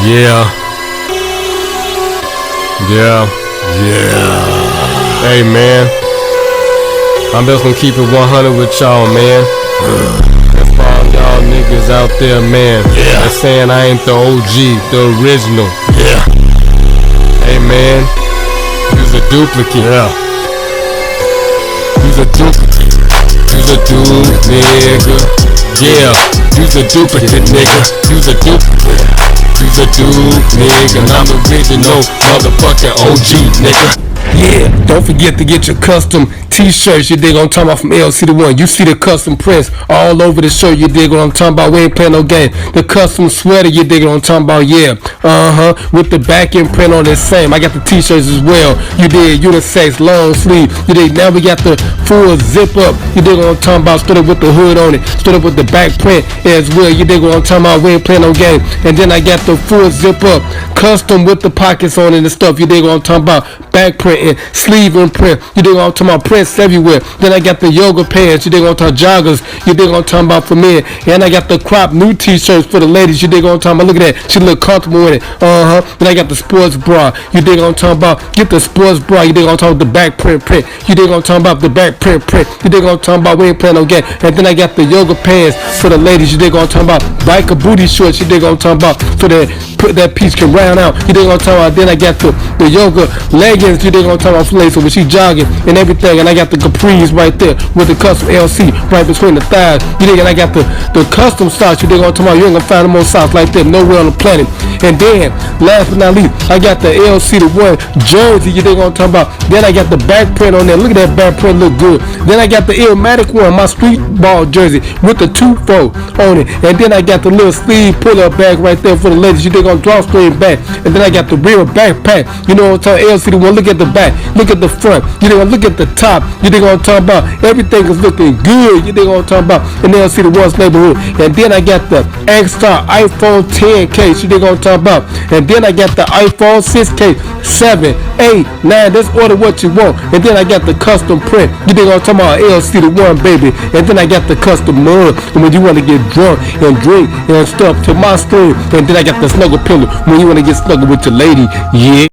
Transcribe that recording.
Yeah. Yeah. Hey, man. I'm just gonna keep it 100 with y'all, man. That's for all y'all niggas out there, man. That's saying I ain't the OG, the original. Hey, man. You's a duplicate. You's a duplicate. You's a dude, nigga. Yeah. You's a duplicate, nigga. You's a duplicate. You's a dude, nigga. And I'm the original motherfucking OG, nigga. Yeah, don't forget to get your custom t-shirts, you dig what I'm talking about, from LC the One. You see the custom prints all over the shirt, you dig what I'm talking about, we ain't playing no game. The custom sweater, you dig what I'm talking about, yeah. With the back end print on the same. I got the t-shirts as well, you dig, unisex, long sleeve, you dig. Now we got the full zip up, you dig what I'm talking about, stood up with the hood on it, stood up with the back print as well, you dig what I'm talking about, we ain't playing no game. And then I got the full zip up, custom with the pockets on it and stuff, you dig what I'm talking about, back print and sleeve and print, you dig what I'm talking about, prints everywhere. Then I got the yoga pants, you dig what I'm talking about, joggers, you dig what I'm talking about, for men. And I got the crop new t-shirts for the ladies, you dig what I'm talking about, look at that, she look comfortable with it. Then I got the sports bra, you dig what I'm talking about, get the sports bra, you dig what I'm talking about, the back print, you dig what I'm talking about, the back print, you dig what I'm talking about, we ain't playing no game. And then I got the yoga pants for the ladies, you dig what I'm talking about, biker booty shorts, you dig what I'm talking about, so that that piece can round out, you dig what I'm talking about. Then I got the yoga leggings, you dig what I'm talking about, for ladies, so when she jogging and everything. And I got the capris right there with the custom LC right between the thighs, you dig. And I got the custom socks, you dig what I'm talking about. You ain't gonna find no more socks like that nowhere on the planet. And then last but not least, I got the LC the One jersey, you dig what I'm talking about. Then I got the back print on there, look at that back print, look good. Then I got the Illmatic One, my street ball jersey with the 2-4 on it. And then I got the little sleeve pull up bag right there for the ladies, you dig on drawstring back. And then I got the real backpack, you know what I'm talking about, LC the One. Look at the back, look at the front, you dig, look at the top, you dig what I'm talking about. Everything is looking good, you dig what I'm talking about, in LC the One's neighborhood. And then I got the X-Star iPhone 10 case, you dig what I'm talking about. And then I got the iPhone 6 case, 7, 8, 9, just order what you want. And then I got the custom print, you dig what I'm talking about, LC the One, baby. And then I got the custom mug, and when you want to get drunk and drink and stuff, to my screen. And then I got the snuggle pillow when you want to get snuggle with your lady, yeah.